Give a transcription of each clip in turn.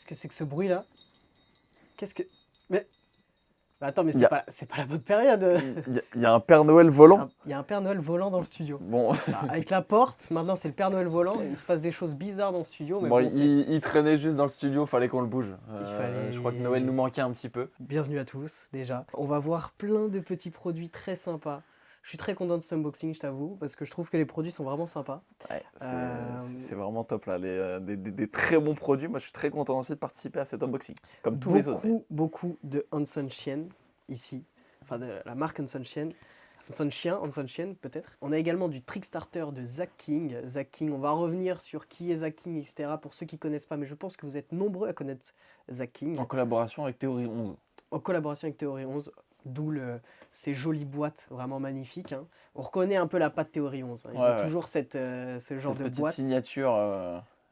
Qu'est-ce que c'est que ce bruit-là? Qu'est-ce que... Mais... Bah attends, mais Il y a, c'est pas la bonne période. il y a un Père Noël volant. Il y a un Père Noël volant dans le studio. Bon, Bah, avec la porte, maintenant c'est le Père Noël volant. Il se passe des choses bizarres dans le studio, mais bon bon, c'est... il traînait juste dans le studio, fallait qu'on le bouge. Il Je crois que Noël nous fallait... manquait un petit peu. Bienvenue à tous, déjà. On va voir plein de petits produits très sympas. Je suis très content de cet unboxing, je t'avoue, parce que je trouve que les produits sont vraiment sympas. Ouais, Euh, c'est vraiment top là, des très bons produits. Moi je suis très content aussi de participer à cet unboxing, comme tous les autres. Beaucoup de Hanson Chien ici, enfin de la marque Hanson Chien. Hanson Chien peut-être. On a également du Trickstarter de Zach King. Zach King, on va revenir sur qui est Zach King, etc. pour ceux qui ne connaissent pas, mais je pense que vous êtes nombreux à connaître Zach King. En collaboration avec Théorie 11. En collaboration avec Théorie 11, d'où ces jolies boîtes vraiment magnifiques. Hein. On reconnaît un peu la patte Théorie 11. Hein. Ils ont toujours ce genre de petite boîte. signature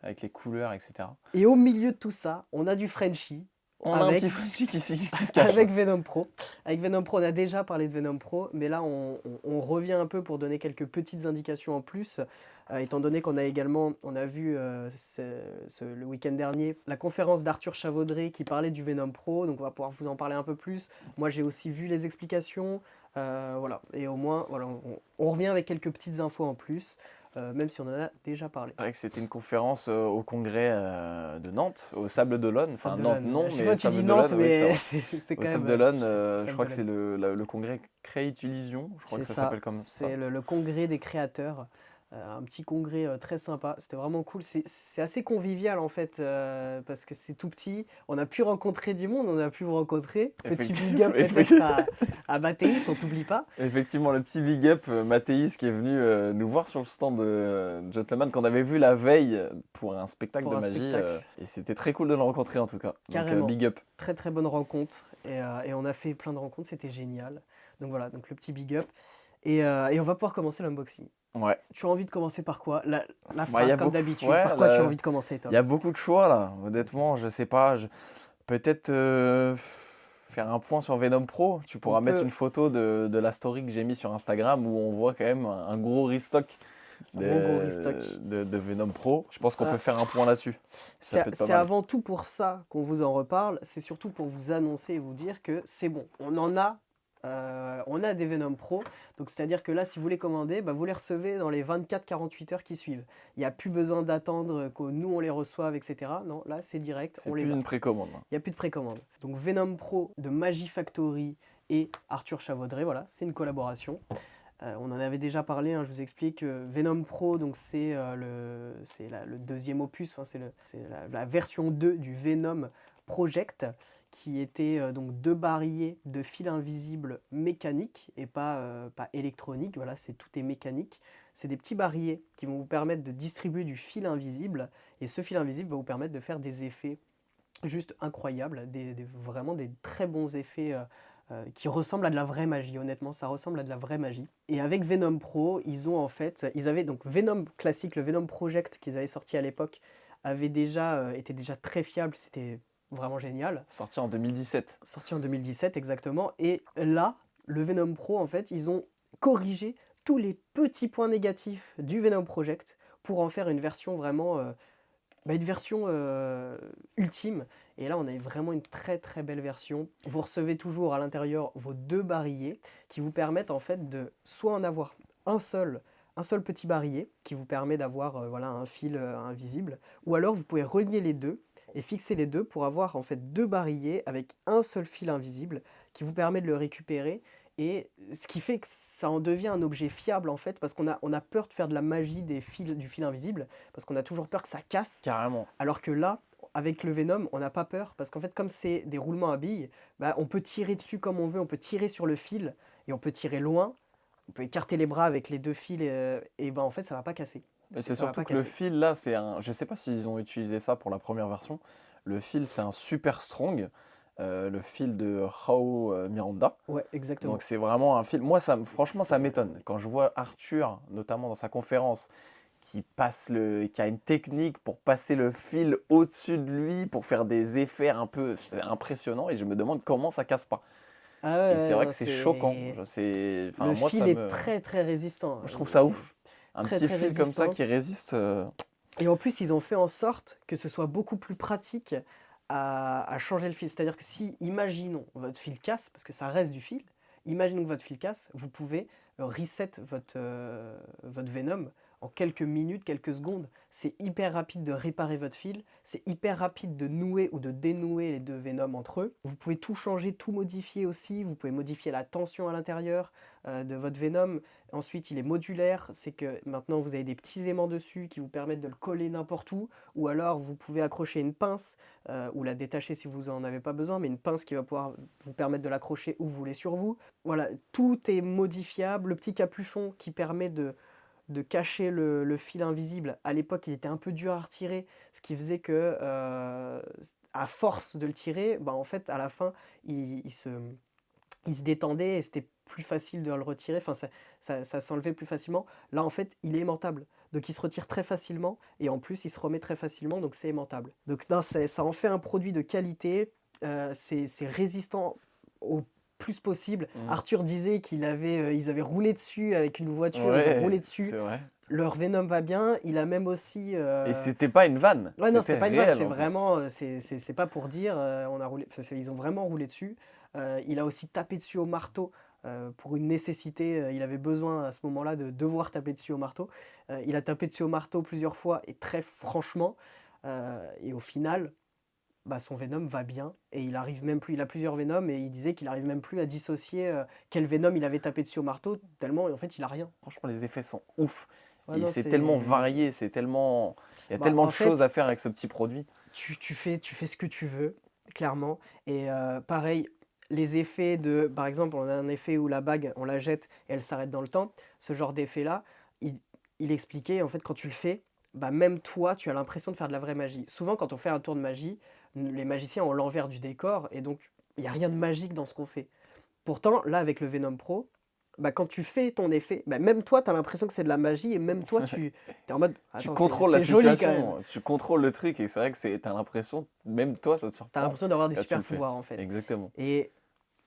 avec les couleurs, etc. Et au milieu de tout ça, on a du Frenchie. On a un petit Frenchie qui se cache. Avec Venom Pro. Avec Venom Pro, on a déjà parlé de Venom Pro, mais là, on revient un peu pour donner quelques petites indications en plus, étant donné qu'on a également, on a vu le week-end dernier, la conférence d'Arthur Chavaudré qui parlait du Venom Pro, donc on va pouvoir vous en parler un peu plus. Moi, j'ai aussi vu les explications, voilà. Et au moins, voilà, on revient avec quelques petites infos en plus. Même si on en a déjà parlé. C'est vrai que c'était une conférence au congrès de Nantes, au Sable d'Olonne. Enfin, Nantes, non, je sais mais pas, tu Sable dis d'Olonne, Nantes, oui, mais ça va. c'est Au quand Sable même... d'Olonne, je Sable crois que d'Olonne. c'est le congrès Create Illusion, je crois que ça s'appelle comme ça. C'est le congrès des créateurs. Un petit congrès très sympa, c'était vraiment cool. C'est assez convivial en fait, parce que c'est tout petit. On a pu rencontrer du monde, on a pu vous rencontrer. Petit big up peut-être à Mathéis, on t'oublie pas. Effectivement, le petit big up, Mathéis qui est venu nous voir sur le stand de Gentleman qu'on avait vu la veille pour un spectacle de magie. Et c'était très cool de le rencontrer en tout cas. Carrément. Donc big up. Très très bonne rencontre. Et on a fait plein de rencontres, c'était génial. Donc voilà, donc le petit big up. Et on va pouvoir commencer l'unboxing. Ouais. Tu as envie de commencer par quoi? La phrase comme d'habitude, ouais, par quoi tu as envie de commencer toi? Il y a beaucoup de choix là, honnêtement, je sais pas. Peut-être faire un point sur Venom Pro. Tu pourras mettre une photo de la story que j'ai mis sur Instagram où on voit quand même un gros restock de Venom Pro. Je pense qu'on peut faire un point là-dessus. C'est avant tout pour ça qu'on vous en reparle. C'est surtout pour vous annoncer et vous dire que c'est bon. On a des Venom Pro, donc c'est-à-dire que là, si vous voulez commander, bah, vous les recevez dans les 24-48 heures qui suivent. Il n'y a plus besoin d'attendre que nous, on les reçoive, etc. Non, là, c'est direct, on les a. C'est plus une précommande. Il n'y a plus de précommande. Donc Venom Pro de Magie Factory et Arthur Chavaudré, voilà, c'est une collaboration. On en avait déjà parlé, hein, je vous explique. Venom Pro, donc c'est le deuxième opus, c'est la version 2 du Venom Project, qui était donc 2 barillet de fil invisible mécanique et pas électronique. Voilà, tout est mécanique. C'est des petits barillets qui vont vous permettre de distribuer du fil invisible. Et ce fil invisible va vous permettre de faire des effets juste incroyables, vraiment des très bons effets qui ressemblent à de la vraie magie. Honnêtement, ça ressemble à de la vraie magie. Et avec Venom Pro, ils avaient donc Venom classique, le Venom Project qu'ils avaient sorti à l'époque, était déjà très fiable. C'était vraiment génial. Sorti en 2017. Sorti en 2017, exactement. Et là, le Venom Pro, en fait, ils ont corrigé tous les petits points négatifs du Venom Project pour en faire une version vraiment... une version ultime. Et là, on a vraiment une très très belle version. Vous recevez toujours à l'intérieur vos 2 barillets qui vous permettent en fait de soit en avoir un seul petit barillet qui vous permet d'avoir un fil invisible, ou alors vous pouvez relier les deux et fixer les deux pour avoir en fait 2 barillets avec un seul fil invisible qui vous permet de le récupérer. Et ce qui fait que ça en devient un objet fiable en fait, parce qu'on a peur de faire de la magie du fil invisible, parce qu'on a toujours peur que ça casse. Carrément. Alors que là, avec le Venom, on n'a pas peur, parce qu'en fait, comme c'est des roulements à billes, bah, on peut tirer dessus comme on veut, on peut tirer sur le fil, et on peut tirer loin, on peut écarter les bras avec les 2 fils, et en fait, ça ne va pas casser. Mais c'est surtout que le fil là, je sais pas s'ils ont utilisé ça pour la première version, le fil c'est un super strong. Le fil de Rao Miranda. Ouais, exactement. Donc c'est vraiment un fil. Moi, franchement, ça m'étonne. Quand je vois Arthur, notamment dans sa conférence, qui a une technique pour passer le fil au-dessus de lui, pour faire des effets un peu... C'est impressionnant et je me demande comment ça casse pas. Ah ouais, et c'est vrai que c'est choquant. Le moi, fil est très très résistant. Je trouve ça ouf. Un très, petit très fil résistant. Comme ça qui résiste. Et en plus, ils ont fait en sorte que ce soit beaucoup plus pratique à changer le fil. C'est-à-dire que si, imaginons, votre fil casse, parce que ça reste du fil, imaginons que votre fil casse, vous pouvez reset votre Venom en quelques minutes, quelques secondes. C'est hyper rapide de réparer votre fil, c'est hyper rapide de nouer ou de dénouer les deux Venom entre eux. Vous pouvez tout changer, tout modifier aussi, vous pouvez modifier la tension à l'intérieur de votre Venom. Ensuite, il est modulaire, c'est que maintenant vous avez des petits aimants dessus qui vous permettent de le coller n'importe où, ou alors vous pouvez accrocher une pince ou la détacher si vous en avez pas besoin, mais une pince qui va pouvoir vous permettre de l'accrocher où vous voulez sur vous. Voilà, tout est modifiable. Le petit capuchon qui permet de cacher le fil invisible, à l'époque il était un peu dur à retirer, ce qui faisait que à force de le tirer, bah, en fait à la fin il se détendait et c'était plus facile de le retirer, enfin ça s'enlevait plus facilement. Là en fait il est aimantable, donc il se retire très facilement et en plus il se remet très facilement, donc c'est aimantable. Donc non, ça en fait un produit de qualité, c'est résistant au plus possible. Mm. Arthur disait ils avaient roulé dessus avec une voiture, ils ont roulé Ouais, dessus. c'est vrai. Leur Venom va bien, il a même aussi... Et c'était pas une vanne, Ouais, non, c'est c'était pas une vanne, réel c'est en plus. vraiment, c'est pas pour dire, on a roulé, ils ont vraiment roulé dessus. Il a aussi tapé dessus au marteau pour une nécessité, il avait besoin à ce moment-là de devoir taper dessus au marteau. Il a tapé dessus au marteau plusieurs fois et très franchement, et au final, bah, son Venom va bien et il arrive même plus, il a plusieurs Venom et il disait qu'il arrive même plus à dissocier quel Venom il avait tapé dessus au marteau, tellement en fait il a rien. Franchement, les effets sont ouf. Ouais, Et non, c'est tellement c'est... varié, c'est tellement... Il y a Bah, tellement en de choses fait, à faire avec ce petit produit. tu fais ce que tu veux, clairement. Et pareil, les effets de, par exemple, on a un effet où la bague, on la jette et elle s'arrête dans le temps. Ce genre d'effet-là, il, il expliquait, en fait, quand tu le fais, bah, même toi, tu as l'impression de faire de la vraie magie. Souvent, quand on fait un tour de magie, les magiciens ont l'envers du décor et donc il n'y a rien de magique dans ce qu'on fait. Pourtant, là, avec le Venom Pro, bah, quand tu fais ton effet, bah, même toi, tu as l'impression que c'est de la magie et même toi, tu es en mode, Tu attends, contrôles la c'est joli quand même. situation, tu contrôles le truc et c'est vrai que t'as l'impression, même toi, ça te Tu as surprend l'impression d'avoir des quand tu super le fais. pouvoirs en fait. Exactement. Et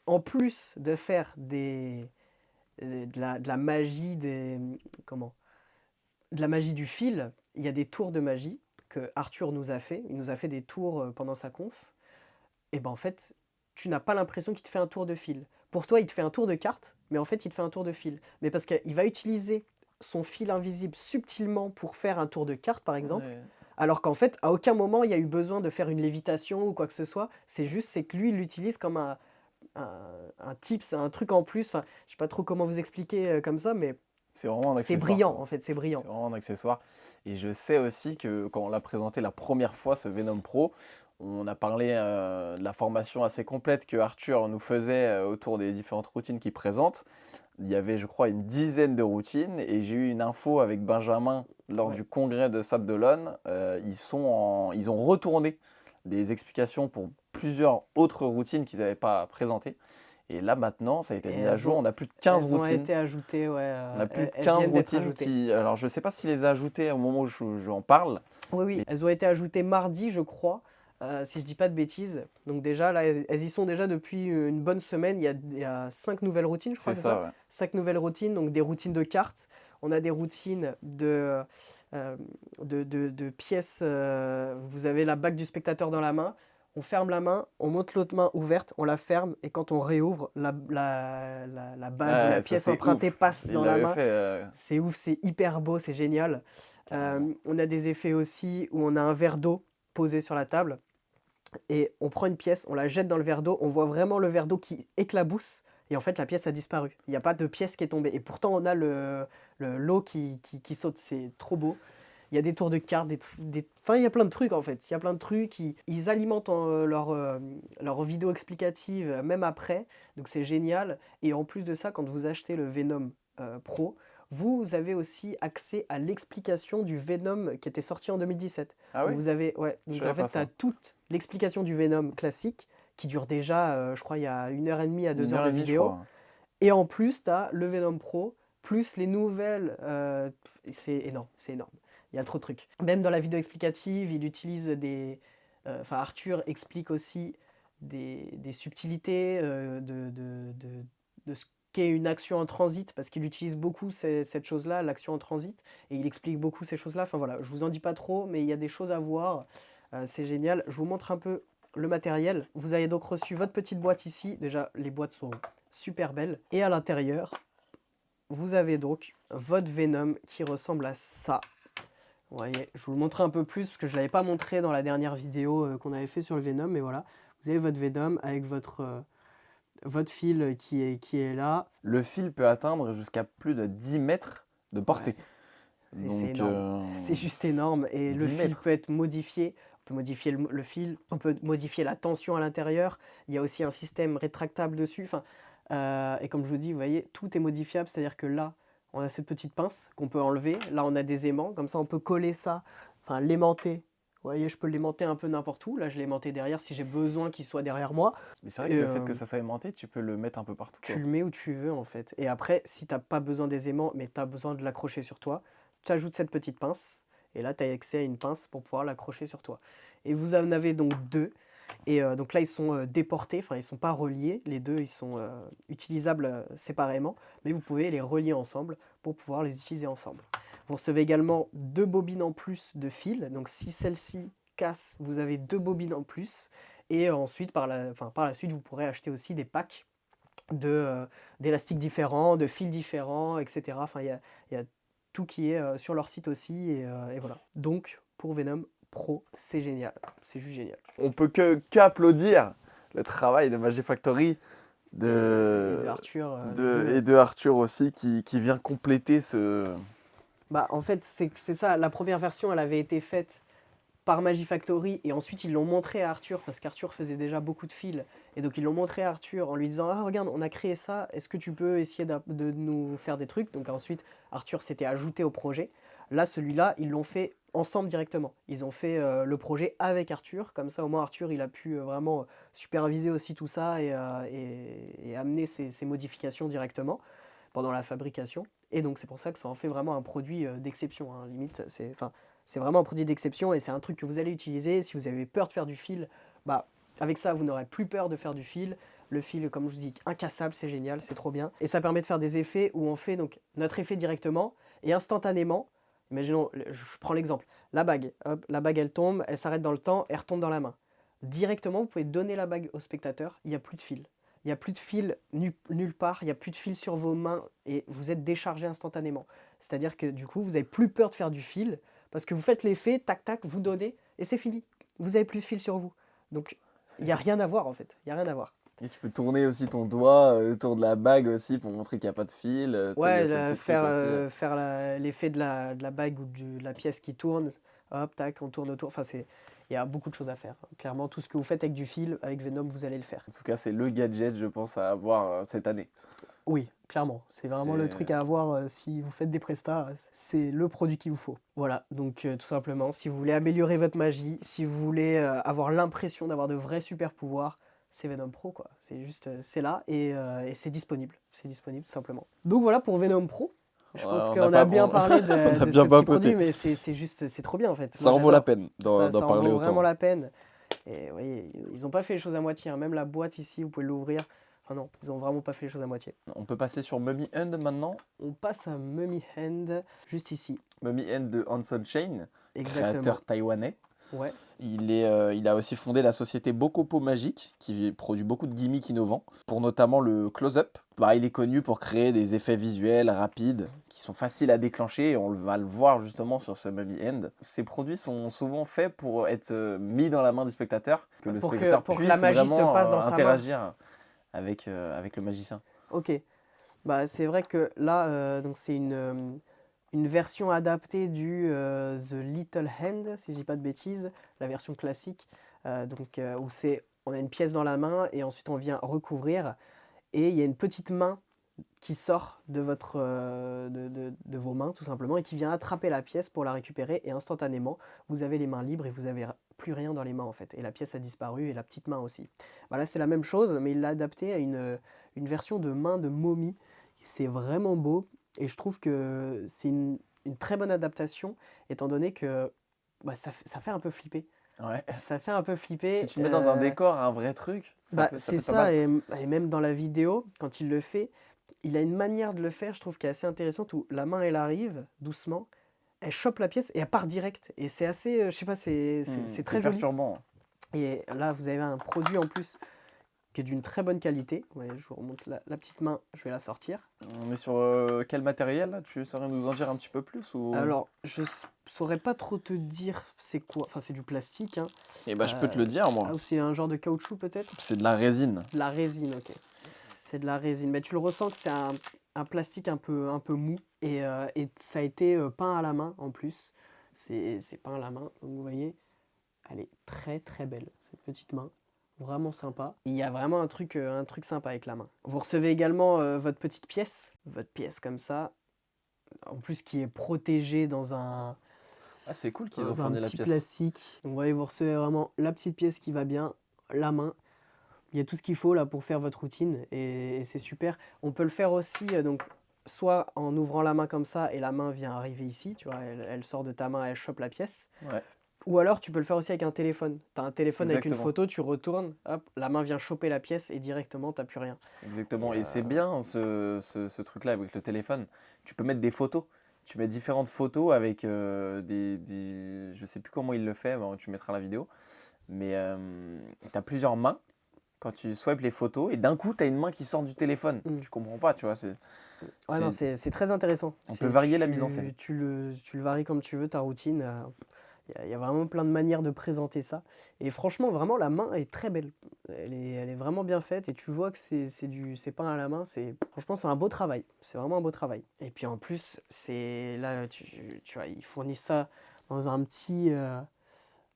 en plus de faire de la magie comment? De la magie du fil, il y a des tours de magie que Arthur nous a fait. Il nous a fait des tours pendant sa conf. Et ben en fait, tu n'as pas l'impression qu'il te fait un tour de fil. Pour toi, il te fait un tour de carte, mais en fait, il te fait un tour de fil. Mais parce qu'il va utiliser son fil invisible subtilement pour faire un tour de carte, par exemple, Ouais. alors qu'en fait, à aucun moment, il y a eu besoin de faire une lévitation ou quoi que ce soit. C'est que lui, il l'utilise comme un, un tips, un truc en plus. Enfin, je sais pas trop comment vous expliquer comme ça, mais C'est vraiment un c'est accessoire, brillant, quoi. en fait, c'est brillant. C'est vraiment un accessoire. Et je sais aussi que quand on l'a présenté la première fois, ce Venom Pro, on a parlé de la formation assez complète que Arthur nous faisait autour des différentes routines qu'il présente. Il y avait, je crois, une dizaine de routines et j'ai eu une info avec Benjamin lors Ouais. du congrès de Sable d'Olonne. Ils ont retourné des explications pour plusieurs autres routines qu'ils n'avaient pas présentées. Et là, maintenant, ça a été Et mis à jour. On a plus de 15 elles ont routines. été ajoutées, ouais, On a plus de elles 15 viennent d'être routines ajoutées. qui. Alors, je ne sais pas s'il les a ajoutées au moment où j'en parle. Oui, oui, elles ont été ajoutées mardi, je crois, si je dis pas de bêtises. Donc déjà, là, elles y sont déjà depuis une bonne semaine. Il y a 5 nouvelles routines, je crois, C'est c'est ça? ça, ouais. 5 nouvelles routines, donc des routines de cartes. On a des routines de pièces. Vous avez la bague du spectateur dans la main. On ferme la main, on monte l'autre main ouverte, on la ferme, et quand on réouvre, la bague ou la Ouais, ça pièce c'est empruntée ouf. passe Il dans la l'avait main. fait C'est ouf, c'est hyper beau, c'est génial. carrément. On a des effets aussi où on a un verre d'eau posé sur la table et on prend une pièce, on la jette dans le verre d'eau, on voit vraiment le verre d'eau qui éclabousse et en fait la pièce a disparu. Il n'y a pas de pièce qui est tombée et pourtant on a l'eau qui saute, c'est trop beau. Il y a des tours de cartes, enfin il y a plein de trucs en fait. Il y a plein de trucs, ils alimentent leur vidéo explicative même après, donc c'est génial. Et en plus de ça, quand vous achetez le Venom Pro, vous avez aussi accès à l'explication du Venom qui était sorti en 2017. Ah Donc oui? vous avez, ouais, Je donc en savais fait, pas tu as ça. toute l'explication du Venom classique qui dure déjà, je crois, il y a 1 heure et demie à deux Une heures heure de et demie, je vidéo. crois. Et en plus, tu as le Venom Pro, plus les nouvelles. C'est énorme, c'est énorme. Il y a trop de trucs. Même dans la vidéo explicative, il utilise des. Enfin, Arthur explique aussi des subtilités de ce qu'est une action en transit, parce qu'il utilise beaucoup cette chose-là, l'action en transit, et il explique beaucoup ces choses-là. Enfin voilà, je vous en dis pas trop, mais il y a des choses à voir. C'est génial. Je vous montre un peu le matériel. Vous avez donc reçu votre petite boîte ici. Déjà, les boîtes sont super belles. Et à l'intérieur, vous avez donc votre Venom qui ressemble à ça. Vous voyez, je vous le montrer un peu plus parce que je ne l'avais pas montré dans la dernière vidéo qu'on avait fait sur le Venom. Mais voilà, vous avez votre Venom avec votre fil qui est là. Le fil peut atteindre jusqu'à plus de 10 mètres de portée. Ouais. C'est Donc, énorme. C'est juste énorme. Et le 10 fil mètres. peut être modifié. On peut modifier le fil, on peut modifier la tension à l'intérieur. Il y a aussi un système rétractable dessus. Enfin, et comme je vous dis, vous voyez, tout est modifiable. C'est-à-dire que là, on a cette petite pince qu'on peut enlever. Là, on a des aimants. Comme ça, on peut coller ça, enfin l'aimanter. Vous voyez, je peux l'aimanter un peu n'importe où. Là, je l'ai aimanté derrière si j'ai besoin qu'il soit derrière moi. Mais c'est vrai que le fait que ça soit aimanté, tu peux le mettre un peu partout. Tu le mets où tu veux en fait. Et après, si tu n'as pas besoin des aimants, mais tu as besoin de l'accrocher sur toi, tu ajoutes cette petite pince. Et là, tu as accès à une pince pour pouvoir l'accrocher sur toi. Et vous en avez donc deux. Et donc là, ils sont déportés, enfin, ils ne sont pas reliés. Les deux, ils sont utilisables séparément. Mais vous pouvez les relier ensemble pour pouvoir les utiliser ensemble. Vous recevez également 2 bobines en plus de fil. Donc si celle-ci casse, vous avez 2 bobines en plus. Et ensuite, par la suite, vous pourrez acheter aussi des packs d'élastiques différents, de fils différents, etc. Enfin, il y a tout qui est sur leur site aussi. Et voilà. Donc, pour Venom Pro, c'est génial. C'est juste génial. On peut qu'applaudir le travail de Magifactory Et de Arthur. et de Arthur aussi qui vient compléter ce... Bah, en fait, c'est ça. La première version, elle avait été faite par Magifactory et ensuite ils l'ont montré à Arthur parce qu'Arthur faisait déjà beaucoup de fils et donc ils l'ont montré à Arthur en lui disant ah regarde on a créé ça, est-ce que tu peux essayer de nous faire des trucs. Donc ensuite Arthur s'était ajouté au projet. Là celui-là ils l'ont fait ensemble directement, ils ont fait le projet avec Arthur, comme ça au moins Arthur il a pu vraiment superviser aussi tout ça et amener ses modifications directement pendant la fabrication. Et donc c'est pour ça que ça en fait vraiment un produit d'exception, hein. Limite c'est vraiment un produit d'exception et c'est un truc que vous allez utiliser. Si vous avez peur de faire du fil, bah, avec ça, vous n'aurez plus peur de faire du fil. Le fil, comme je vous dis, incassable, c'est génial, c'est trop bien. Et ça permet de faire des effets où on fait donc notre effet directement et instantanément. Imaginons, je prends l'exemple, la bague. Hop, la bague, elle tombe, elle s'arrête dans le temps, elle retombe dans la main. Directement, vous pouvez donner la bague au spectateur, il n'y a plus de fil. Il n'y a plus de fil nulle part, il n'y a plus de fil sur vos mains et vous êtes déchargé instantanément. C'est-à-dire que du coup, vous n'avez plus peur de faire du fil. Parce que vous faites l'effet, tac tac, vous donnez, et c'est fini. Vous avez plus de fil sur vous. Donc, il n'y a rien à voir en fait. Il n'y a rien à voir. Et tu peux tourner aussi ton doigt autour de la bague aussi pour montrer qu'il n'y a pas de fil. Ouais, Il y a ce petit truc aussi. faire l'effet de la bague ou de la pièce qui tourne. Hop, tac, on tourne autour. Enfin, il y a beaucoup de choses à faire. Clairement, tout ce que vous faites avec du fil, avec Venom, vous allez le faire. En tout cas, c'est le gadget, je pense, à avoir cette année. Oui, clairement. C'est vraiment le truc à avoir si vous faites des prestats. C'est le produit qu'il vous faut. Voilà, donc tout simplement, si vous voulez améliorer votre magie, si vous voulez avoir l'impression d'avoir de vrais super pouvoirs, c'est Venom Pro, quoi. C'est juste, c'est là et c'est disponible. C'est disponible, tout simplement. Donc voilà pour Venom Pro. Je pense qu'on a bien parlé de on a ce bien petit papoté. produit, mais c'est juste, c'est trop bien en fait. Ça Moi, en vaut la j'adore. peine d'en Ça en parler vaut autant. vraiment la peine. Et vous voyez, ils n'ont pas fait les choses à moitié, hein. Même la boîte ici, vous pouvez l'ouvrir. Enfin non, ils n'ont vraiment pas fait les choses à moitié. On peut passer sur Mummy Hand maintenant. On passe à Mummy Hand, juste ici. Mummy Hand de Hanson Chain, Exactement. créateur taïwanais. Ouais. Il a aussi fondé la société Bokopo Magic, qui produit beaucoup de gimmicks innovants, pour notamment le close-up. Bah, il est connu pour créer des effets visuels rapides, qui sont faciles à déclencher, et on va le voir justement sur ce Mummy Hand. Ces produits sont souvent faits pour être mis dans la main du spectateur, que le spectateur pour que puisse la magie vraiment se passe dans sa main. interagir avec le magicien. Ok. Bah, c'est vrai que là, donc c'est une version adaptée du The Little Hand, si je dis pas de bêtises, la version classique, où on a une pièce dans la main et ensuite on vient recouvrir et il y a une petite main qui sort de vos mains tout simplement et qui vient attraper la pièce pour la récupérer et instantanément vous avez les mains libres et vous n'avez plus rien dans les mains en fait et la pièce a disparu et la petite main aussi. Voilà, c'est la même chose mais il l'a adapté à une version de main de momie. C'est vraiment beau et je trouve que c'est une très bonne adaptation étant donné que bah, ça fait un peu flipper. Ouais. Ça fait un peu flipper. Si tu mets dans un décor un vrai truc, c'est ça, et même dans la vidéo, quand il le fait, il a une manière de le faire, je trouve, qui est assez intéressante, où la main, elle arrive doucement, elle chope la pièce et elle part direct. Et c'est assez, je sais pas, c'est très joli. perturbant. Et là, vous avez un produit en plus qui est d'une très bonne qualité. Ouais, je vous remonte la petite main, je vais la sortir. On est sur quel matériel là? Tu saurais nous en dire un petit peu plus ou... Alors, je saurais pas trop te dire c'est quoi. Enfin, c'est du plastique, hein. Eh ben, je peux te le dire, moi. Ah, ou c'est un genre de caoutchouc peut-être? C'est de la résine. De la résine, ok. C'est de la résine. Mais tu le ressens que c'est un plastique un peu mou. Et ça a été peint à la main en plus. C'est peint à la main. Donc vous voyez, elle est très très belle, cette petite main. Vraiment sympa. Il y a vraiment un truc sympa avec la main. Vous recevez également votre petite pièce. Votre pièce comme ça. En plus qui est protégée dans un Ah, c'est cool qu'ils ont dans un fourni la petit pièce. plastique. Donc vous voyez, vous recevez vraiment la petite pièce qui va bien, la main. Il y a tout ce qu'il faut là pour faire votre routine et c'est super. On peut le faire aussi donc soit en ouvrant la main comme ça et la main vient arriver ici, tu vois, elle sort de ta main, elle chope la pièce. Ouais, Ou alors tu peux le faire aussi avec un téléphone. Tu as un téléphone avec une exactement. photo, tu retournes, hop, la main vient choper la pièce et directement t'as plus rien. Exactement. Et, Et c'est bien ce truc-là avec le téléphone. Tu peux mettre des photos. Tu mets différentes photos avec des... Je sais plus comment il le fait, bon, tu mettras la vidéo. Mais tu as plusieurs mains quand tu swipes les photos et d'un coup, tu as une main qui sort du téléphone. Mm. Tu comprends pas, tu vois. Ouais, non, c'est très intéressant. On peut varier la mise en scène. Tu le varies comme tu veux, ta routine. Il y a vraiment plein de manières de présenter ça. Et franchement, vraiment, la main est très belle. Elle est vraiment bien faite et tu vois que c'est peint à la main. Franchement, c'est un beau travail. C'est vraiment un beau travail. Et puis en plus, là, tu vois, ils fournissent ça dans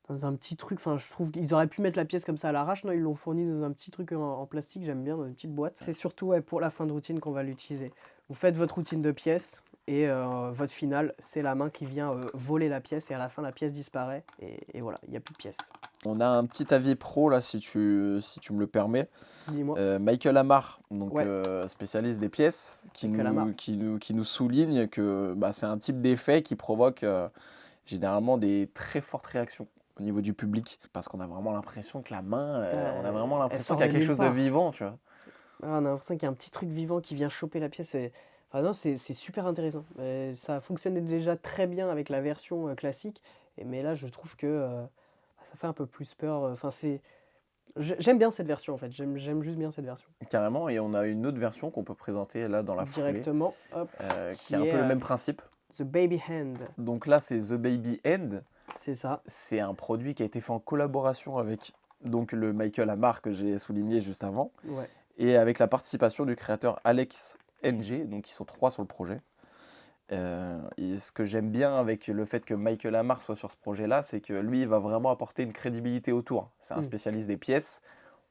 dans un petit truc. Enfin, je trouve qu'ils auraient pu mettre la pièce comme ça à l'arrache. Non, ils l'ont fourni dans un petit truc en plastique. J'aime bien, dans une petite boîte. C'est surtout ouais, pour la fin de routine qu'on va l'utiliser. Vous faites votre routine de pièces. Et votre finale, c'est la main qui vient voler la pièce et à la fin la pièce disparaît et voilà, il n'y a plus de pièce. On a un petit avis pro là, si tu me le permets. Dis-moi. Michael Amar, donc Ouais. spécialiste des pièces, Michael Amar. qui nous souligne que bah, c'est un type d'effet qui provoque généralement des très fortes réactions au niveau du public. Parce qu'on a vraiment l'impression que la main, on a vraiment Elle l'impression sort qu'il y a de quelque nulle chose de part. vivant, tu vois. Ah, on a l'impression qu'il y a un petit truc vivant qui vient choper la pièce. Enfin, non, c'est super intéressant. Ça fonctionnait déjà très bien avec la version classique, mais là je trouve que ça fait un peu plus peur. Enfin, j'aime bien cette version en fait. J'aime juste bien cette version. Carrément, et on a une autre version qu'on peut présenter là dans la foulée, Directement, hop, qui est un peu le même principe. The Baby Hand. Donc là, c'est The Baby End. C'est ça. C'est un produit qui a été fait en collaboration avec donc, le Michael Amar que j'ai souligné juste avant, Ouais. et avec la participation du créateur Alex NG, donc ils sont 3 sur le projet. Et ce que j'aime bien avec le fait que Michael Amar soit sur ce projet-là, c'est que lui, il va vraiment apporter une crédibilité autour. C'est un spécialiste des pièces.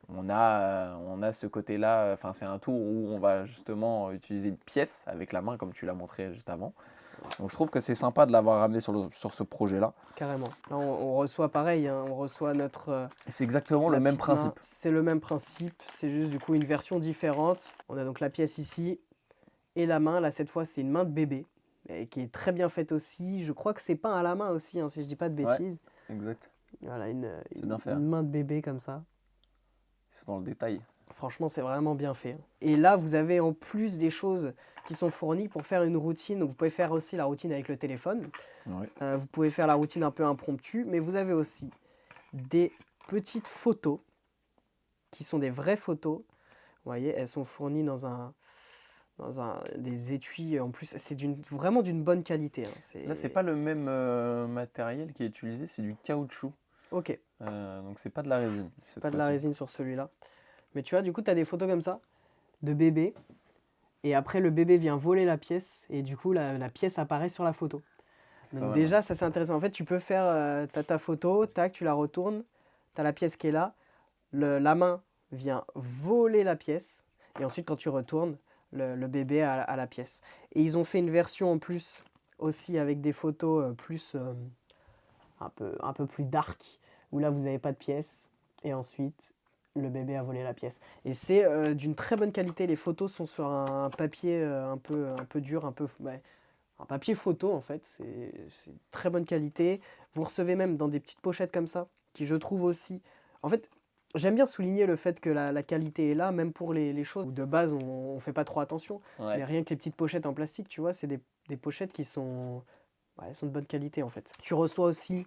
On a ce côté-là, enfin c'est un tour où on va justement utiliser une pièce avec la main, comme tu l'as montré juste avant. Donc je trouve que c'est sympa de l'avoir ramené sur ce projet-là. Carrément. Là, on reçoit pareil, hein, on reçoit notre. Et c'est exactement la le même petite main. principe. C'est le même principe, c'est juste du coup une version différente. On a donc la pièce ici et la main. Là, cette fois, c'est une main de bébé et qui est très bien faite aussi. Je crois que c'est peint à la main aussi, hein, si je dis pas de Ouais. bêtises. Exact. Voilà, C'est bien fait. une main de bébé comme ça. C'est dans le détail. Franchement, c'est vraiment bien fait. Et là, vous avez en plus des choses qui sont fournies pour faire une routine. Donc, vous pouvez faire aussi la routine avec le téléphone. Ouais. Vous pouvez faire la routine un peu impromptue, mais vous avez aussi des petites photos qui sont des vraies photos. Vous voyez, elles sont fournies dans des étuis. En plus, c'est vraiment d'une bonne qualité. Hein. Là, c'est pas le même matériel qui est utilisé, c'est du caoutchouc. Ok, Donc c'est pas de la résine. c'est pas de la résine sur celui-là. Mais tu vois, du coup, tu as des photos comme ça de bébé. Et après, le bébé vient voler la pièce. Et du coup, la pièce apparaît sur la photo. Donc déjà, ça c'est intéressant. En fait, tu peux faire ta photo, tac, tu la retournes. Tu as la pièce qui est là. La main vient voler la pièce. Et ensuite, quand tu retournes, le bébé a la pièce. Et ils ont fait une version en plus aussi avec des photos un peu plus dark. Où là, vous n'avez pas de pièce. Et ensuite, le bébé a volé la pièce. Et c'est d'une très bonne qualité. Les photos sont sur un papier un peu dur, un papier photo en fait. C'est très bonne qualité. Vous recevez même dans des petites pochettes comme ça, qui je trouve aussi... En fait, j'aime bien souligner le fait que la qualité est là, même pour les choses où de base on ne fait pas trop attention. Ouais. Mais rien que les petites pochettes en plastique, tu vois, c'est des pochettes qui sont de bonne qualité en fait. Tu reçois aussi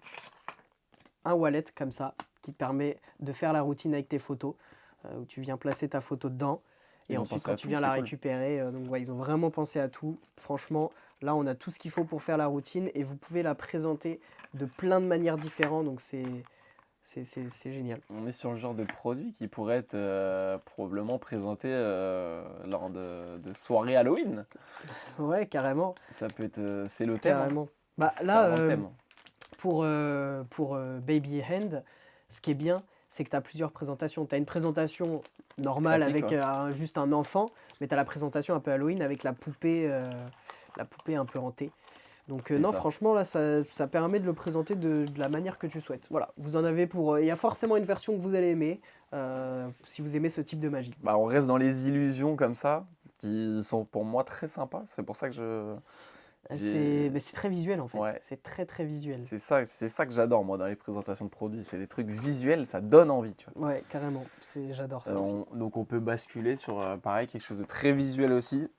un wallet comme ça, qui te permet de faire la routine avec tes photos, où tu viens placer ta photo dedans. Et Ils ont ensuite, pensé quand à tu tout, viens c'est la cool. récupérer, donc ouais, ils ont vraiment pensé à tout. Franchement, là, on a tout ce qu'il faut pour faire la routine et vous pouvez la présenter de plein de manières différentes. Donc c'est génial. On est sur le genre de produit qui pourrait être probablement présenté lors de soirées Halloween. Ouais, carrément, Ça peut être, c'est le thème, hein. carrément. Bah C'est là, carrément le thème. pour Baby Hand, ce qui est bien, c'est que tu as plusieurs présentations. Tu as une présentation normale Classique, avec ouais. juste un enfant, mais tu as la présentation un peu Halloween avec la poupée un peu hantée. Donc C'est non, ça. franchement, là, ça permet de le présenter de la manière que tu souhaites. Voilà, vous en avez pour... Il y a forcément une version que vous allez aimer, si vous aimez ce type de magie. Bah, on reste dans les illusions comme ça, qui sont pour moi très sympas. C'est pour ça que j'ai, Mais c'est très visuel en fait, ouais, c'est très très visuel. c'est ça que j'adore moi dans les présentations de produits. C'est des trucs visuels, ça donne envie, tu vois. Ouais, carrément, j'adore ça aussi. Donc on peut basculer sur pareil quelque chose de très visuel aussi.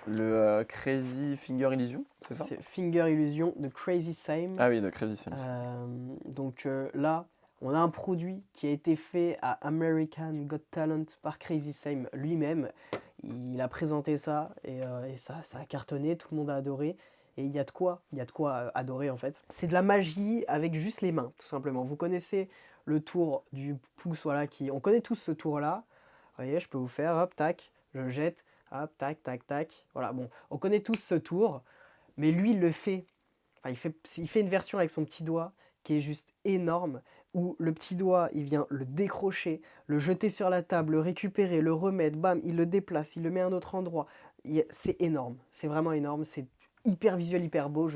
Le Crazy Finger Illusion, c'est ça? C'est Finger Illusion de Crazy Same. Ah oui, de Crazy Sims. Donc là, on a un produit qui a été fait à American Got Talent par Crazy Same lui-même. Il a présenté ça et ça a cartonné, tout le monde a adoré. Et il y a de quoi, adorer en fait. C'est de la magie avec juste les mains, tout simplement. Vous connaissez le tour du pouce, voilà, on connaît tous ce tour-là. Vous voyez, je peux vous faire, hop, tac, je jette, hop, tac, tac, tac. Voilà, bon, on connaît tous ce tour, mais lui, il le fait. Enfin, il fait une version avec son petit doigt qui est juste énorme, où le petit doigt, il vient le décrocher, le jeter sur la table, le récupérer, le remettre, bam, il le déplace, il le met à un autre endroit. C'est énorme, c'est vraiment énorme, c'est hyper visuel, hyper beau.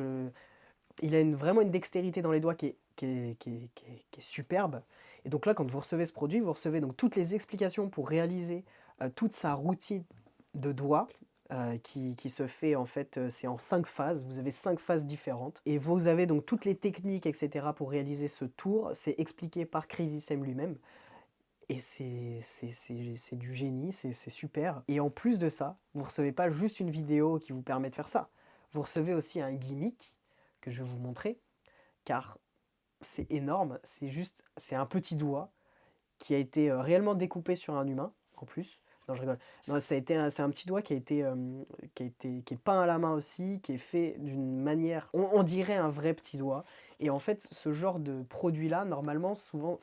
Il a vraiment une dextérité dans les doigts qui est superbe. Et donc là, quand vous recevez ce produit, vous recevez donc toutes les explications pour réaliser toute sa routine de doigts qui se fait en fait, c'est en 5 phases. Vous avez 5 phases différentes. Et vous avez donc toutes les techniques, etc. pour réaliser ce tour. C'est expliqué par Crazy Sam lui-même. Et c'est du génie, c'est super. Et en plus de ça, vous recevez pas juste une vidéo qui vous permet de faire ça. Vous recevez aussi un gimmick que je vais vous montrer, car c'est énorme. C'est un petit doigt qui a été réellement découpé sur un humain, en plus. Non, je rigole. Non, c'est un petit doigt qui est peint à la main aussi, qui est fait d'une manière, on dirait un vrai petit doigt. Et en fait, ce genre de produit-là, normalement, souvent,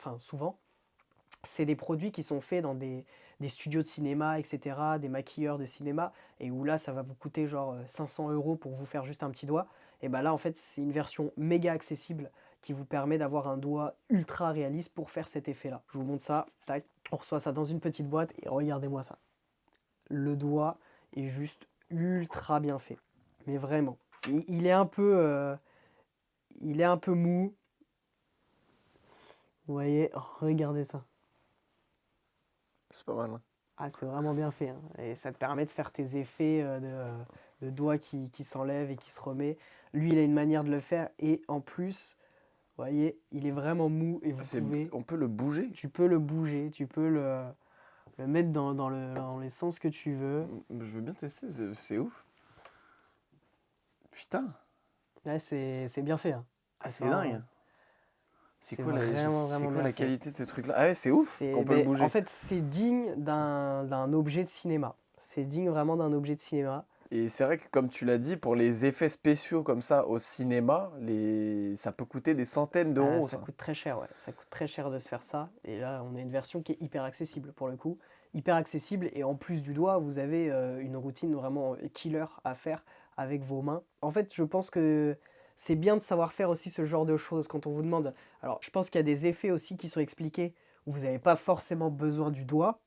c'est des produits qui sont faits dans des studios de cinéma, etc., des maquilleurs de cinéma, et où là, ça va vous coûter genre 500 € pour vous faire juste un petit doigt. Et bien là, en fait, c'est une version méga accessible qui vous permet d'avoir un doigt ultra réaliste pour faire cet effet-là. Je vous montre ça, tac, on reçoit ça dans une petite boîte, et regardez-moi ça. Le doigt est juste ultra bien fait, mais vraiment. Il est un peu, mou. Vous voyez, regardez ça. C'est pas mal, hein. Ah, c'est vraiment bien fait, hein. Et ça te permet de faire tes effets de doigts qui s'enlève et qui se remet. Lui, il a une manière de le faire. Et en plus, vous voyez, il est vraiment mou et On peut le bouger. tu peux le bouger, tu peux le mettre dans les sens que tu veux. Je veux bien tester, c'est ouf. Putain, Ouais, c'est bien fait, hein. ah, c'est Non, dingue. c'est vraiment, C'est vraiment quoi bien la fait. qualité de ce truc-là? Ah ouais, c'est ouf qu'on peut le bouger. En fait, c'est digne d'un objet de cinéma. C'est digne vraiment d'un objet de cinéma. Et c'est vrai que comme tu l'as dit, pour les effets spéciaux comme ça au cinéma, ça peut coûter des centaines Ah, d'euros, ça ça. coûte très cher, ouais. Ça coûte très cher de se faire ça. Et là, on a une version qui est hyper accessible pour le coup. Hyper accessible. Et en plus du doigt, vous avez une routine vraiment killer à faire avec vos mains. En fait, je pense que c'est bien de savoir faire aussi ce genre de choses quand on vous demande. Alors, je pense qu'il y a des effets aussi qui sont expliqués où vous n'avez pas forcément besoin du doigt.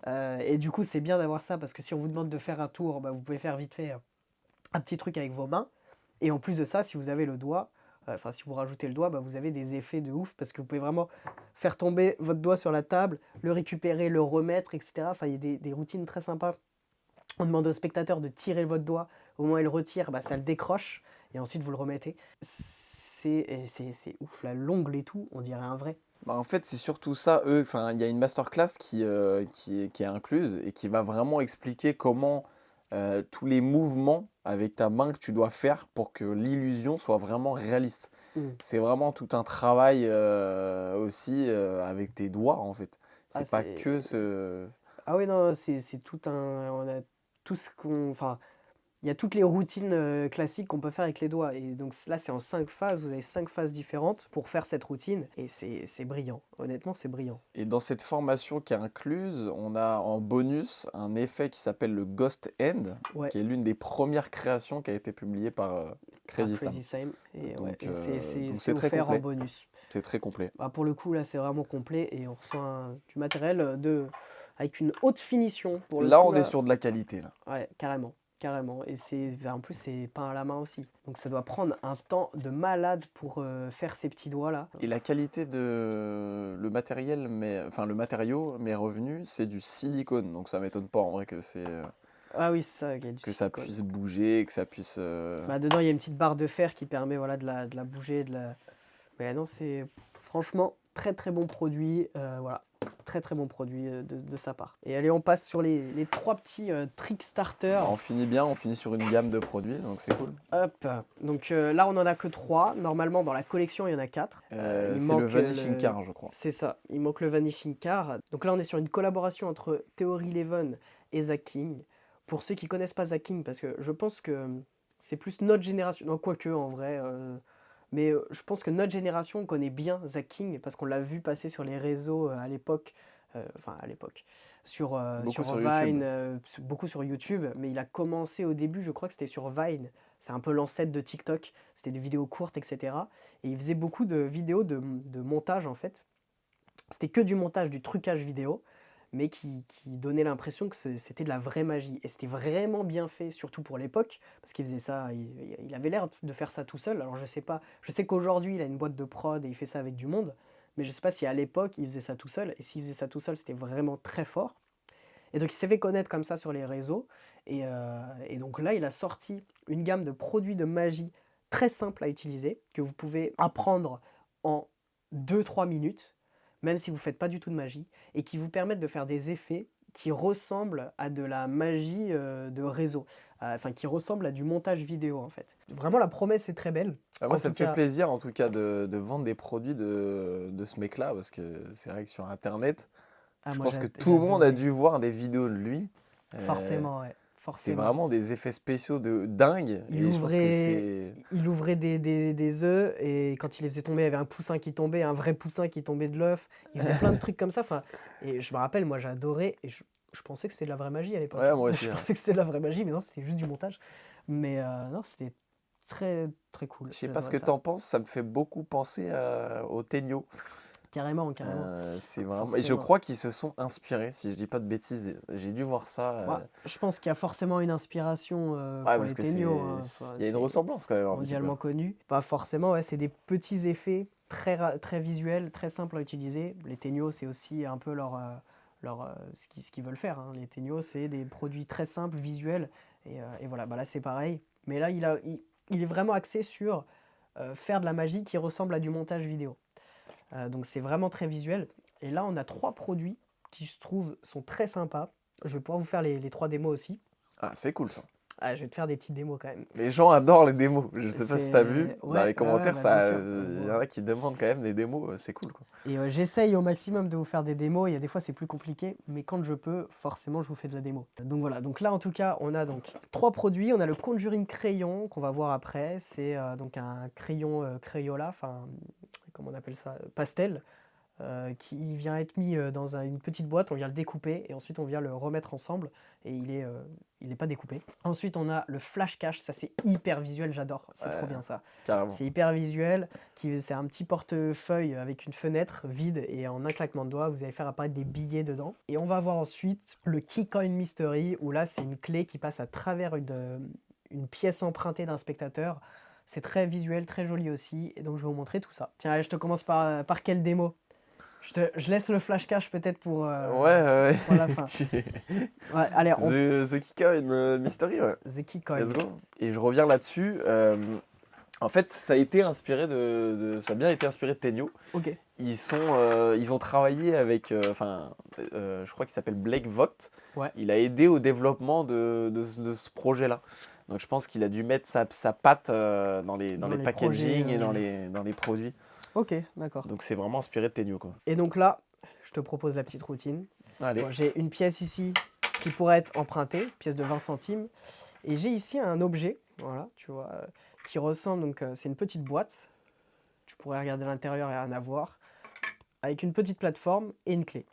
Et du coup, c'est bien d'avoir ça parce que si on vous demande de faire un tour, bah, vous pouvez faire vite fait un petit truc avec vos mains. Et en plus de ça, si vous avez le doigt, enfin si vous rajoutez le doigt, bah, vous avez des effets de ouf parce que vous pouvez vraiment faire tomber votre doigt sur la table, le récupérer, le remettre, etc. Enfin, il y a des routines très sympas. On demande au spectateur de tirer votre doigt. Au moment où il retire, bah, ça le décroche. Et ensuite, vous le remettez. C'est ouf. Là, l'ongle et tout, on dirait un vrai. Bah, en fait, c'est surtout ça, enfin, il y a une masterclass qui est incluse et qui va vraiment expliquer comment tous les mouvements avec ta main que tu dois faire pour que l'illusion soit vraiment réaliste. Mm. C'est vraiment tout un travail aussi avec tes doigts en fait. Ah, C'est pas que ce... ah oui, non, c'est tout un. On a tout ce qu'on. Enfin, il y a toutes les routines classiques qu'on peut faire avec les doigts. Et donc là, c'est en 5 phases. Vous avez 5 phases différentes pour faire cette routine. Et c'est brillant. Honnêtement, c'est brillant. Et dans cette formation qui est incluse, on a en bonus un effet qui s'appelle le Ghost End, Ouais, qui est l'une des premières créations qui a été publiée par par Crazy Sam. Crazy Time. Et, ouais, Donc et c'est c'est très offert en complet. bonus. C'est très complet. Bah, pour le coup, là, c'est vraiment complet. Et on reçoit du matériel avec une haute finition. Pour le Là, coup, on est là, sur de la qualité, là. ouais, carrément. Carrément. Et en plus, c'est peint à la main aussi. Donc ça doit prendre un temps de malade pour faire ces petits doigts là. Et la qualité de le matériel, enfin le matériau, mes revenus, c'est du silicone. Donc ça m'étonne pas en vrai Ah oui, c'est ça, il y a du que ça silicone. puisse bouger, que ça puisse. Bah, dedans, il y a une petite barre de fer qui permet voilà, de la bouger. Mais non, c'est franchement très très bon produit. Voilà, très très bon produit de sa part. Et allez, on passe sur les 3 petits trick starters. On finit bien, on finit sur une gamme de produits, donc c'est cool. Hop, donc là, on en a que 3. Normalement, dans la collection, il y en a 4. C'est le Vanishing Car, je crois. C'est ça, il manque le Vanishing Car. Donc là, on est sur une collaboration entre Theory Eleven et Zach King. Pour ceux qui connaissent pas Zach King, parce que je pense que c'est plus notre génération, non, quoique en vrai, mais je pense que notre génération connaît bien Zach King, parce qu'on l'a vu passer sur les réseaux à l'époque, enfin à l'époque, Beaucoup sur Vine, YouTube. beaucoup sur YouTube, mais il a commencé au début, je crois que c'était sur Vine. C'est un peu l'ancêtre de TikTok, c'était des vidéos courtes, etc. Et il faisait beaucoup de vidéos de montage en fait. C'était que du montage, du trucage vidéo, mais qui donnait l'impression que c'était de la vraie magie. Et c'était vraiment bien fait, surtout pour l'époque, parce qu'il faisait ça, il avait l'air de faire ça tout seul. Alors je sais pas, je sais qu'aujourd'hui il a une boîte de prod et il fait ça avec du monde, mais je sais pas si à l'époque il faisait ça tout seul. Et s'il faisait ça tout seul, c'était vraiment très fort. Et donc il s'est fait connaître comme ça sur les réseaux. Et donc là, il a sorti une gamme de produits de magie très simples à utiliser, que vous pouvez apprendre en 2-3 minutes, même si vous ne faites pas du tout de magie, et qui vous permettent de faire des effets qui ressemblent à de la magie de réseau, enfin qui ressemblent à du montage vidéo en fait. Vraiment la promesse est très belle. Ah, moi, En ça tout me fait cas, plaisir en tout cas de vendre des produits de ce mec-là, parce que c'est vrai que sur Internet, ah, je moi pense que tout le monde a j'adorais. dû voir des vidéos de lui. Euh, Forcément, ouais, c'est forcément. vraiment des effets spéciaux de dingue, Il et je pense que ouvrait, c'est... il ouvrait des œufs et quand il les faisait tomber, il y avait un poussin qui tombait, un vrai poussin qui tombait de l'œuf. Il faisait plein de trucs comme ça. Enfin, et je me rappelle, moi j'adorais et je pensais que c'était de la vraie magie à l'époque, Ouais, hein. moi aussi, Je hein. pensais que c'était de la vraie magie, mais non, c'était juste du montage. Mais non, c'était très très cool. Je sais pas ce J'adorais que ça. t'en penses, ça me fait beaucoup penser au Tenyo. Carrément, carrément. C'est vraiment... Et je Forcément. crois qu'ils se sont inspirés, si je dis pas de bêtises. J'ai dû voir ça. Moi, je pense qu'il y a forcément une inspiration Ouais, pour parce les que Tenyo, hein. Enfin, il y a une c'est ressemblance quand même un petit peu. mondialement connu. Pas forcément, ouais, c'est des petits effets très visuels, très simples à utiliser. Les Tenyo, c'est aussi un peu ce qu'ils veulent faire, hein. Les Tenyo, c'est des produits très simples, visuels. Et voilà, bah là c'est pareil. Mais là, il est vraiment axé sur faire de la magie qui ressemble à du montage vidéo. Donc c'est vraiment très visuel. Et là, on a 3 produits qui, je trouve, sont très sympas. Je vais pouvoir vous faire les 3 démos aussi. Ah, c'est cool ça. Ah, je vais te faire des petites démos quand même. Les gens adorent les démos. Je sais pas si t'as vu, C'est... dans Ouais, les ouais, ouais, commentaires, bah, bien ça, sûr. il y en a qui demandent quand même des démos, c'est cool quoi. Et j'essaye au maximum de vous faire des démos. Il y a des fois c'est plus compliqué, mais quand je peux, forcément je vous fais de la démo. Donc voilà, donc là en tout cas on a donc 3 produits. On a le Conjuring Crayon qu'on va voir après. C'est donc un crayon Crayola, enfin comment on appelle ça, pastel, qui vient être mis dans une petite boîte, on vient le découper et ensuite on vient le remettre ensemble et il est pas découpé. Ensuite on a le Flash Cash, ça c'est hyper visuel, j'adore, c'est trop Ouais, bien ça. carrément. C'est hyper visuel, c'est un petit portefeuille avec une fenêtre vide et en un claquement de doigts vous allez faire apparaître des billets dedans. Et on va voir ensuite le Keycoin Mystery où là c'est une clé qui passe à travers une pièce empruntée d'un spectateur. C'est très visuel, très joli aussi et donc je vais vous montrer tout ça. Tiens, allez, je te commence par quelle démo? Je laisse le flash cash peut-être Ouais, pour la fin. Ouais, allez, The Kika une Mystery, ouais. The Keycoin. Let's go. Et je reviens là-dessus. En fait, ça a été inspiré ça a bien été inspiré de Tenyo. Ok. Ils ont travaillé avec, je crois qu'il s'appelle Blake Vogt. Ouais. Il a aidé au développement de ce projet-là. Donc je pense qu'il a dû mettre sa patte dans les Dans les packaging projets, et dans les produits. Ok, d'accord. Donc c'est vraiment inspiré de Tenyo, quoi. Et donc là, je te propose la petite routine. Allez, Bon, j'ai une pièce ici qui pourrait être empruntée, pièce de 20 centimes. Et j'ai ici un objet, voilà, tu vois, qui ressemble, donc c'est une petite boîte. Tu pourrais regarder l'intérieur et rien à voir. Avec une petite plateforme et une clé.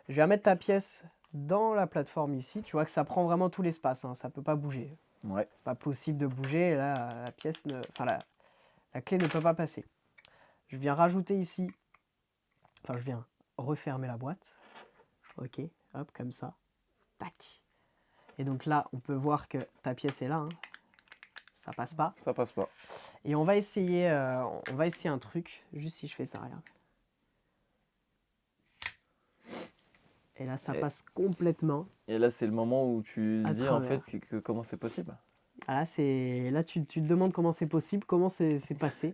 Je vais mettre ta pièce dans la plateforme ici. Tu vois que ça prend vraiment tout l'espace, hein, ça ne peut pas bouger. ouais. C'est pas possible de bouger. Là, la pièce, la clé ne peut pas passer. Je viens rajouter ici, je viens refermer la boîte. Ok, hop, comme ça. Tac. Et donc là, on peut voir que ta pièce est là. Hein. Ça passe pas. Ça passe pas. Et on va essayer un truc. Juste si je fais ça, regarde. Et là, ça passe complètement. Et là, c'est le moment où tu À dis en travers. fait comment c'est possible. Ah, là, tu te demandes comment c'est possible, comment c'est passé.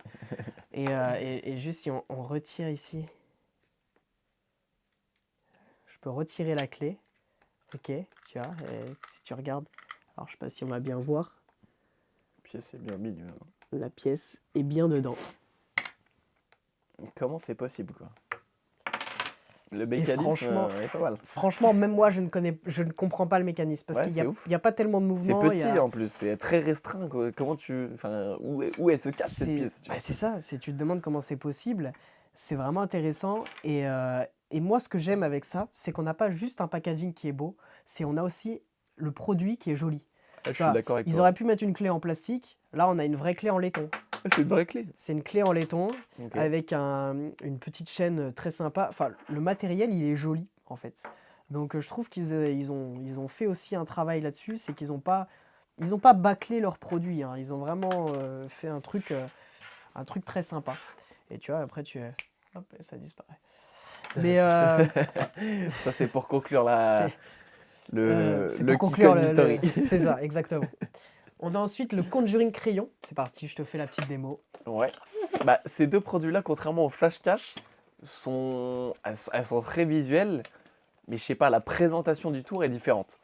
Et juste si on retire ici, je peux retirer la clé. Ok, tu vois, et si tu regardes, alors je sais pas si on va bien voir, La pièce est bien milieu. la pièce est bien dedans. Comment c'est possible, quoi. Le Et mécanisme franchement, est pas mal. même moi, je ne comprends pas le mécanisme parce Ouais, qu'il c'est ouf. n'y a pas tellement de C'est mouvement. petit en plus, c'est très restreint, quoi. Comment enfin, où elle se casse cette pièce, tu vois. C'est ça, tu te demandes comment c'est possible. C'est vraiment intéressant. Et moi, ce que j'aime avec ça, c'est qu'on n'a pas juste un packaging qui est beau, c'est on a aussi le produit qui est joli. Ah, je Tu suis vois, d'accord avec ils toi. auraient pu mettre une clé en plastique. Là, on a une vraie clé en laiton. Ah, c'est une vraie clé. C'est une clé en laiton Ok. avec une petite chaîne très sympa. Enfin, le matériel, il est joli, en fait. Donc, je trouve qu'ils ont fait aussi un travail là-dessus. C'est qu'ils n'ont pas bâclé leurs produits. Hein. Ils ont vraiment fait un truc très sympa. Et tu vois, après, hop, ça disparaît. Mais Ça, c'est pour conclure c'est le pour conclure Keycon Mystery. c'est ça, exactement. On a ensuite le Conjuring Crayon. C'est parti, je te fais la petite démo. Ouais. Bah, ces deux produits-là, contrairement au Flash Cash, elles sont très visuelles, mais je sais pas, la présentation du tour est différente.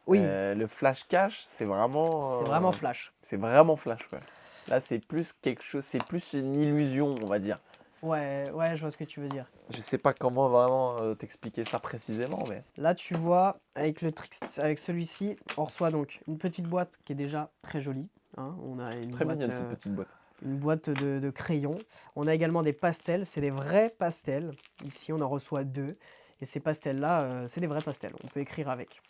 Oui, Le Flash Cash, c'est vraiment flash. c'est vraiment flash, quoi. Là, c'est plus quelque chose, c'est plus une illusion, on va dire. Ouais, je vois ce que tu veux dire. Je sais pas comment vraiment t'expliquer ça précisément, mais Là, tu vois, avec celui-ci, on reçoit donc une petite boîte qui est déjà très jolie. Hein. On a très mignonne cette petite boîte. une boîte de crayons. On a également des pastels, c'est des vrais pastels. Ici, on en reçoit 2. Et ces pastels-là, c'est des vrais pastels. On peut écrire avec.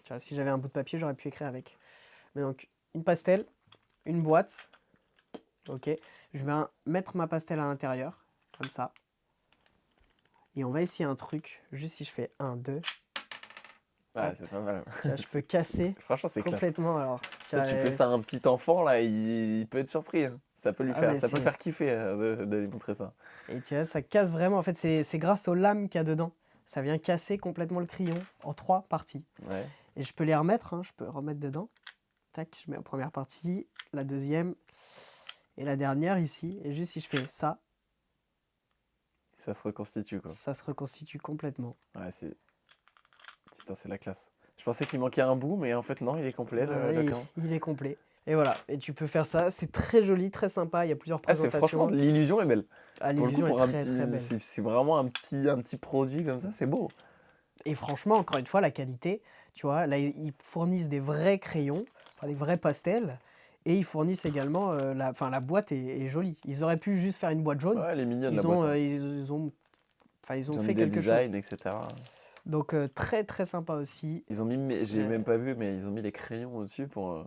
Tu vois, si j'avais un bout de papier, j'aurais pu écrire avec. Mais donc, une pastel, une boîte. Ok. Je vais mettre ma pastel à l'intérieur, comme ça. Et on va essayer un truc. Juste si je fais 1, 2. Ouais, c'est pas mal. Tu vois, je peux casser Franchement, c'est classe. complètement. Alors, Tu fais ça à un petit enfant, là, il peut être surpris. Hein. Ça peut mais ça peut le faire kiffer de lui montrer ça. Et tu vois, ça casse vraiment. En fait, c'est grâce aux lames qu'il y a dedans. Ça vient casser complètement le crayon en 3 parties. Ouais. Et je peux les remettre. Hein, je peux remettre dedans. Tac, je mets la première partie, la deuxième et la dernière ici. Et juste si je fais ça, Ça se reconstitue, quoi. ça se reconstitue complètement. Ouais, putain, c'est la classe. Je pensais qu'il manquait un bout, mais en fait, non, il est complet, le crayon. Il est complet. Et voilà, et tu peux faire ça, c'est très joli, très sympa, il y a plusieurs Ah, présentations. franchement, l'illusion est belle. Ah, Pour le coup, l'illusion pour est un très, très belle. c'est vraiment un petit produit comme ça, c'est beau. Et franchement, encore une fois, la qualité, tu vois, là, ils fournissent des vrais crayons, des vrais pastels, et ils fournissent également, la boîte est jolie. Ils auraient pu juste faire une boîte jaune, Ouais, elle est mignonne, la ils boîte. ont, Hein. ils ont fait mis des quelque chose. designs, etc. Donc très très sympa aussi. Ils ont mis, j'ai même pas vu, mais ils ont mis les crayons au-dessus pour...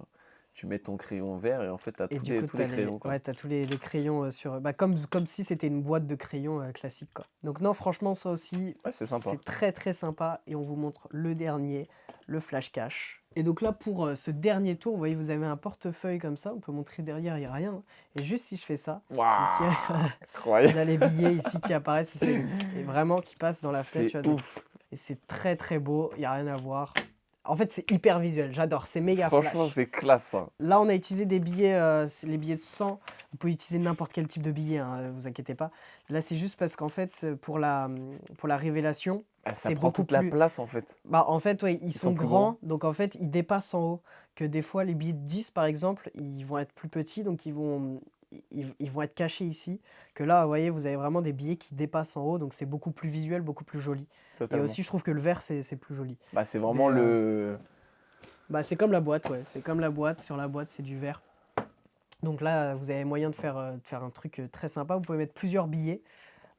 tu mets ton crayon vert et en fait, tu as Et tous du coup, tous les crayons. Quoi. ouais, t'as tous les crayons sur... comme si c'était une boîte de crayons classique. Quoi. Donc non, franchement, ça aussi, Ouais, c'est sympa. c'est très très sympa. Et on vous montre le dernier, le Flash Cash. Et donc là, pour ce dernier tour, vous voyez, vous avez un portefeuille comme ça. On peut montrer derrière, il n'y a rien. Et juste si je fais ça, Waouh, ici, incroyable. il y a les billets ici qui apparaissent et vraiment qui passent dans la fenêtre. C'est tu vois, ouf. et c'est très très beau, il n'y a rien à voir. En fait, c'est hyper visuel, j'adore, c'est méga Franchement, flash. c'est classe, hein. Là, on a utilisé des billets, c'est les billets de 100. Vous pouvez utiliser n'importe quel type de billet, hein, vous inquiétez pas. Là, c'est juste parce qu'en fait, pour la révélation, Ah, ça c'est prend beaucoup toute la plus. place, en fait. Bah, en fait, ouais, ils Ils sont sont plus grands, grands. donc en fait, ils dépassent en haut. Que des fois, les billets de 10, par exemple, ils vont être plus petits, donc ils vont être cachés ici. Que là, vous voyez, vous avez vraiment des billets qui dépassent en haut, donc c'est beaucoup plus visuel, beaucoup plus joli. Et Totalement. aussi, je trouve que le vert, c'est plus joli. Bah, c'est Mais vraiment le... bah, c'est comme la boîte, ouais. C'est comme la boîte. Sur la boîte, c'est du vert. Donc là, vous avez moyen de faire un truc très sympa. Vous pouvez mettre plusieurs billets.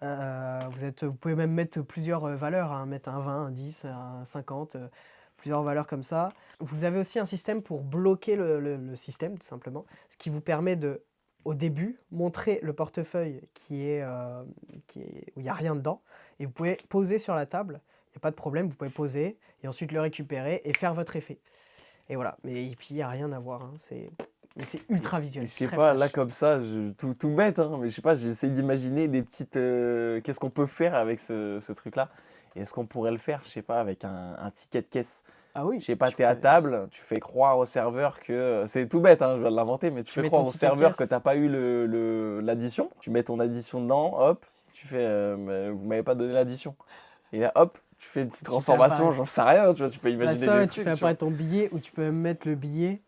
Vous pouvez même mettre plusieurs valeurs, hein, mettre un 20, un 10, un 50, plusieurs valeurs comme ça. Vous avez aussi un système pour bloquer le système, tout simplement, ce qui vous permet de, au début, montrer le portefeuille où il n'y a rien dedans, et vous pouvez poser sur la table, il n'y a pas de problème, vous pouvez poser, et ensuite le récupérer et faire votre effet. Et voilà, et puis il n'y a rien à voir, hein, mais c'est ultra Je visuel, sais très pas, là flash. comme ça, tout bête, hein, mais je sais pas, j'essaie d'imaginer des petites... qu'est-ce qu'on peut faire avec ce truc-là? Et est-ce qu'on pourrait le faire, je sais pas, avec un ticket de caisse? Ah Je oui, sais pas, t'es à table, tu fais croire au serveur que... C'est tout bête, hein, je viens de l'inventer, mais tu tu fais mets croire ton au ticket de serveur que caisse. t'as pas eu l'addition. Tu mets ton addition dedans, hop, tu fais... mais vous m'avez pas donné l'addition. Et là, hop, tu fais une petite Tu fais transformation, apparaître. j'en sais rien, tu vois, tu peux Bah imaginer ça, des ouais, tu fais trucs, tu vois. apparaître ton billet ou tu peux même mettre le billet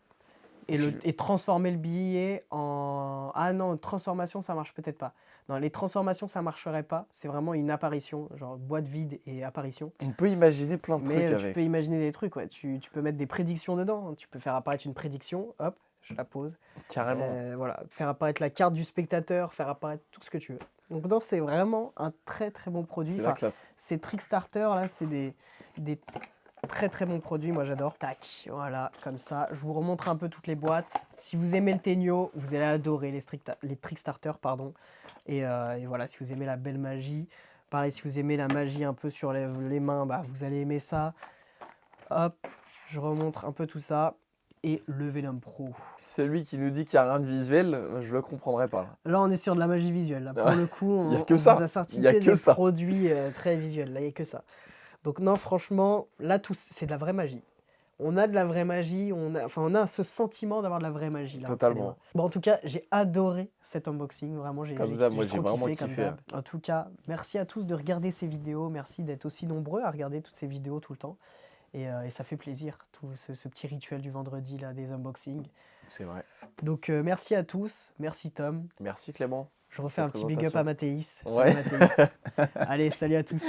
Je- et transformer le billet en... Ah non, transformation, ça marche peut-être pas. Non, les transformations, ça marcherait pas. C'est vraiment une apparition, genre boîte vide et apparition. On peut imaginer plein de Mais trucs tu peux avec, imaginer des trucs, ouais. Tu peux mettre des prédictions dedans, hein. Tu peux faire apparaître une prédiction, hop, je la pose. carrément. Voilà, faire apparaître la carte du spectateur, faire apparaître tout ce que tu veux. Donc non, c'est vraiment un très très bon produit. C'est la Enfin, classe. ces Trickstarter là, c'est des très très bons produits, moi j'adore. Tac, voilà, comme ça. Je vous remontre un peu toutes les boîtes. Si vous aimez le Tenyo, vous allez adorer les Trickstarter, pardon. Et voilà, si vous aimez la belle magie, pareil, si vous aimez la magie un peu sur les mains, bah, vous allez aimer ça. Hop, je remontre un peu tout ça. Et le Venom Pro. Celui qui nous dit qu'il n'y a rien de visuel, je le comprendrais pas, là. Là, on est sur de la magie visuelle. Là. Pour le coup, Il y a on que vous ça. a sorti Il y a que que des ça. produits très visuels. Là, il n'y a que ça. Donc non, franchement, là, c'est de la vraie magie. On a de la vraie magie, on a ce sentiment d'avoir de la vraie magie là entre les Totalement. mains. Bon, en tout cas, j'ai adoré cet unboxing, vraiment, Comme d'hab, moi, j'ai trop vraiment kiffé comme kiffé, d'hab. En tout cas, merci à tous de regarder ces vidéos, merci d'être aussi nombreux à regarder toutes ces vidéos tout le temps. Et ça fait plaisir, tout ce petit rituel du vendredi là, des unboxings. C'est vrai. Donc merci à tous, merci Tom. Merci Clément. Je refais Cette un petit big up à présentation. Mathéis. Ouais. Salut Mathéis. Allez, salut à tous.